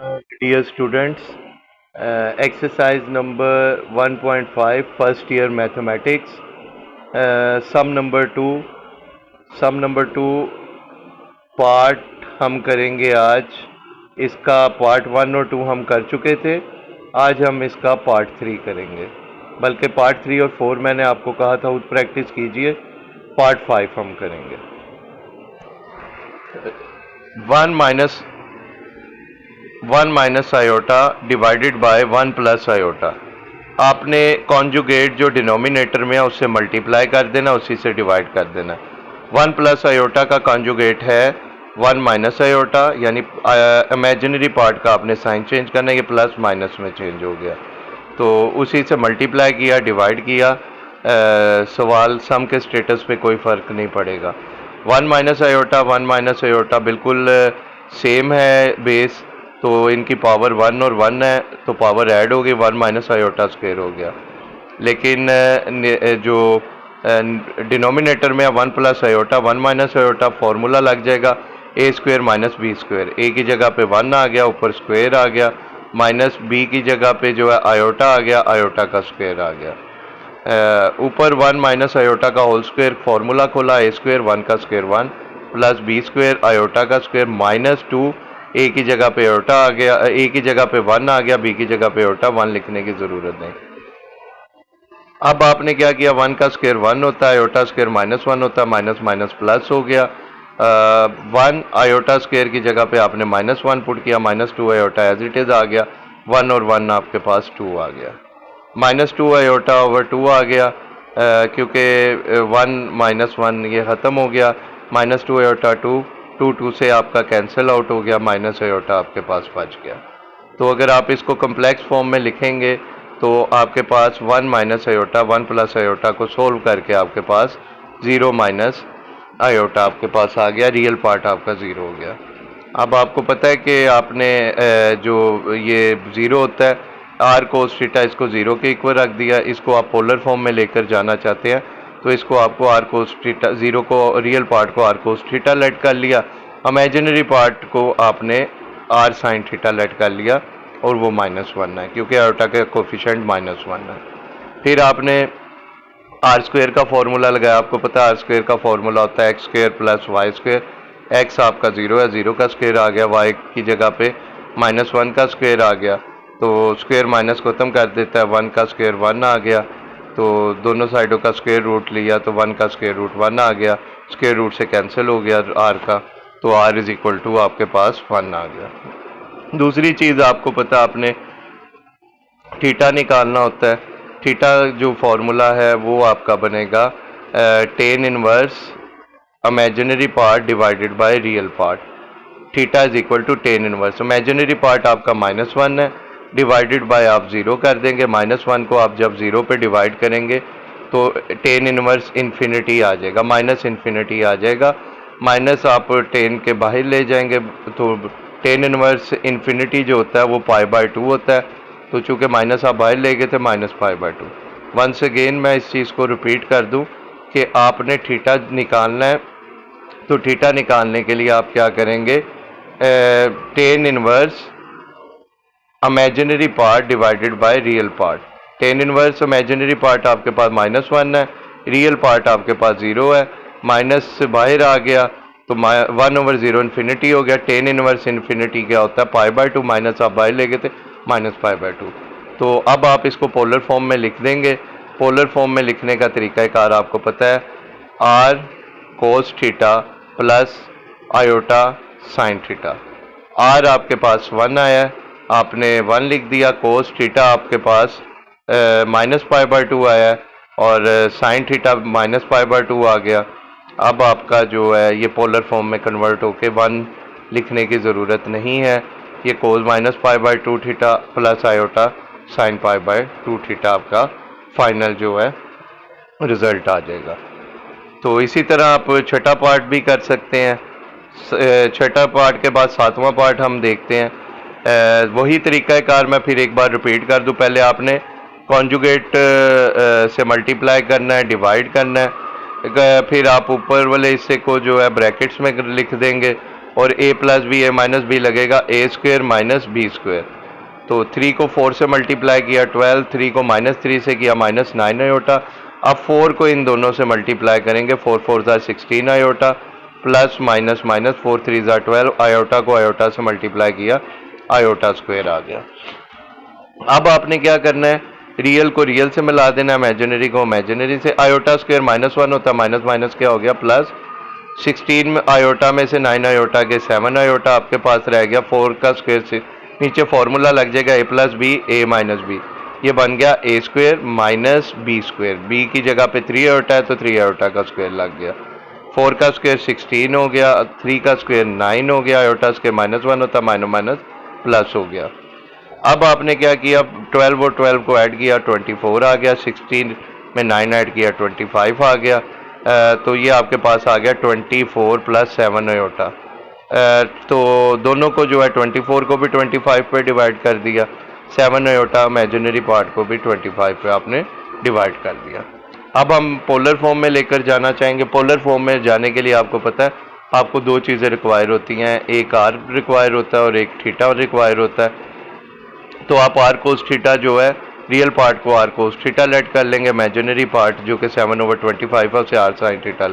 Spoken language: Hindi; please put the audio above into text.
Dear students, exercise number 1.5 first year mathematics, sum number 2 part हम करेंगे आज। इसका पार्ट 1 और 2 हम कर चुके थे। आज हम इसका पार्ट 3 करेंगे, बल्कि पार्ट 3 और 4 मैंने आपको कहा था उस प्रैक्टिस कीजिए। पार्ट 5 हम करेंगे। 1 minus iota divided by 1 plus iota. आपने कॉन्जुगेट जो डिनोमिनेटर में है उससे मल्टीप्लाई कर देना, उसी से डिवाइड कर देना। 1 प्लस आयोटा का कॉन्जुगेट है 1 माइनस आयोटा, यानी इमेजिनरी पार्ट का आपने साइन चेंज करना है, ये प्लस माइनस में चेंज हो गया, तो उसी से मल्टीप्लाई किया, डिवाइड किया। सवाल सम के स्टेटस पे कोई फ़र्क नहीं पड़ेगा। 1 माइनस आयोटा बिल्कुल सेम है बेस, तो इनकी पावर 1 और 1 है, तो पावर ऐड हो गई, 1 माइनस आयोटा स्क्वायर हो गया। लेकिन जो डिनोमिनेटर में 1 plus iota 1 minus iota formula लग जाएगा ए स्क्वायर माइनस बी स्क्वायर। ए की जगह पे 1 आ गया, ऊपर स्क्वायर आ गया, माइनस बी की जगह पे जो है आयोटा आ गया, आयोटा का स्क्वायर आ गया। ऊपर 1 माइनस आयोटा का होल स्क्वायर फॉर्मूला खोला, ए स्क्वायर 1 का square 1 plus b square iota का स्क्वायर माइनस 2, ए की जगह पे आयोटा आ गया, ए की जगह पे 1 आ गया, बी की जगह पे आयोटा 1 लिखने की ज़रूरत नहीं। अब आपने क्या किया, 1 का स्क्वायर 1 होता है, आयोटा स्क्वायर माइनस 1 होता है, माइनस माइनस प्लस हो गया। 1 आयोटा स्क्वायर की जगह पे आपने माइनस 1 पुट किया, minus 2 iota as it is आ गया, 1 और 1 आपके पास 2 आ गया, माइनस 2 आयोटा ओवर 2 आ गया, क्योंकि 1 माइनस 1 ये ख़त्म हो गया, माइनस 2 आयोटा 2 से आपका कैंसिल आउट हो गया, माइनस आयोटा आपके पास बच गया। तो अगर आप इसको कम्प्लेक्स फॉर्म में लिखेंगे तो आपके पास 1 माइनस आयोटा 1 प्लस आयोटा को सोल्व करके आपके पास 0 माइनस आयोटा आपके पास आ गया, रियल पार्ट आपका 0 हो गया। अब आपको पता है कि आपने जो ये 0 होता है आर कोस थीटा, इसको 0 के इक्वल रख दिया। इसको आप पोलर फॉर्म में लेकर जाना चाहते हैं तो इसको आपको आर कोस थीटा 0 को, रियल पार्ट को आर कोस थीटा लेट कर लिया, इमेजिनरी पार्ट को आपने आर साइन थीटा लेट कर लिया, और वो -1 है क्योंकि आयोटा का कोफिशिएंट -1 है। फिर आपने आर स्क्वायर का फॉर्मूला लगाया। आपको पता है आर स्क्वायर का फॉर्मूला होता है x square plus y square. X आपका 0 है, 0 का स्क्वायर आ गया, वाई की जगह पे -1 का स्क्वायर आ गया, तो स्क्वायर माइनस खत्म कर देता है, 1 का स्क्वायर 1 आ गया, तो दोनों साइडों का स्क्वायर रूट लिया तो 1 का स्क्वायर रूट 1 आ गया, स्क्वायर रूट से कैंसिल हो गया आर का, तो आर इज इक्वल टू आपके पास 1 आ गया। दूसरी चीज़ आपको पता, आपने थीटा निकालना होता है। थीटा जो फॉर्मूला है वो आपका बनेगा tan inverse imaginary part divided by real part. Theta is equal to tan inverse, imaginary part आपका -1 है, डिवाइडेड बाय आप 0 कर देंगे। -1 को आप जब 0 पे डिवाइड करेंगे तो टेन इनवर्स इन्फिनिटी आ जाएगा, माइनस इन्फिनिटी आ जाएगा, माइनस आप 10 के बाहर ले जाएंगे तो टेन इनवर्स इन्फिनिटी जो होता है वो π/2 होता है, तो चूँकि माइनस आप बाहर ले गए थे -π/2। वंस अगेन मैं इस चीज़ को रिपीट कर दूं कि आपने थीटा निकालना है, तो थीटा निकालने के लिए आप क्या करेंगे, ten inverse imaginary part divided by real part. Ten inverse imaginary part आपके पास -1 है, रियल पार्ट आपके पास 0 है, माइनस से बाहर आ गया तो 1/0 इन्फिनिटी हो गया। टेन इनवर्स इन्फिनिटी क्या होता है, π/2, माइनस आप बाहर ले गए थे -π/2। तो अब आप इसको पोलर फॉर्म में लिख देंगे। पोलर फॉर्म में लिखने का तरीकाकार आपको पता है, r cos theta plus iota sine theta. R आपके पास 1 आया, आपने 1 लिख दिया, कोस थीटा आपके पास -π/2 आया, और साइन थीटा -π/2 आ गया। अब आपका जो है ये पोलर फॉर्म में कन्वर्ट होके 1 लिखने की ज़रूरत नहीं है, ये cos -π/2 theta plus iota sine π/2 theta आपका फाइनल जो है रिजल्ट आ जाएगा। तो इसी तरह आप छठा पार्ट भी कर सकते हैं। छठा पार्ट के बाद सातवां पार्ट हम देखते हैं। वही तरीक़ाकार मैं फिर एक बार रिपीट कर दूं। पहले आपने कॉन्जुगेट से मल्टीप्लाई करना है, डिवाइड करना है, फिर आप ऊपर वाले हिस्से को जो है ब्रैकेट्स में लिख देंगे, और a plus B A minus b लगेगा a square minus B square. तो 3 को 4 से मल्टीप्लाई किया 12, 3 को -3 से किया -9 आयोटा। अब 4 को इन दोनों से मल्टीप्लाई करेंगे, 4 4 ज़ा 16 आयोटा, प्लस माइनस माइनस 4 3 ज़ा 12, आयोटा को आयोटा से मल्टीप्लाई किया, आयोटा स्क्वेयर आ गया। अब आपने क्या करना है, रियल को रियल से मिला देना, इमेजिनरी को इमेजिनरी से। आयोटा स्क्वेयर -1 होता है, माइनस माइनस क्या हो गया प्लस। 16 आयोटा में से 9 आयोटा के 7 आयोटा आपके पास रह गया। 4 का स्क्वेयर से नीचे फॉर्मूला लग जाएगा a plus B A minus B, ये बन गया A square minus B square. B की जगह पे 3 आयोटा है तो 3 आयोटा का स्क्वेयर लग गया। 4 का स्क्वेयर 16 हो गया, 3 का स्क्वेयर 9 हो गया, आयोटा स्क्वेयर -1 होता, माइनस माइनस प्लस हो गया। अब आपने क्या किया, 12 और 12 को ऐड किया 24 आ गया, 16 में 9 ऐड किया 25 आ गया। तो ये आपके पास आ गया 24 प्लस 7 आयोटा। तो दोनों को जो है 24 को भी 25 पे डिवाइड कर दिया, 7 आयोटा इमेजिनरी पार्ट को भी 25 पे आपने डिवाइड कर दिया। अब हम पोलर फॉर्म में लेकर जाना चाहेंगे। पोलर फॉर्म में जाने के लिए आपको पता है आपको दो चीज़ें रिक्वायर होती हैं, एक आर रिक्वायर होता है और एक थीटा रिक्वायर होता है। तो आप आर कोस थीटा जो है रियल पार्ट को आर कोस थीटा लेट कर लेंगे, इमेजिनरी पार्ट जो कि 7/25 है उसे आर साइन थीटा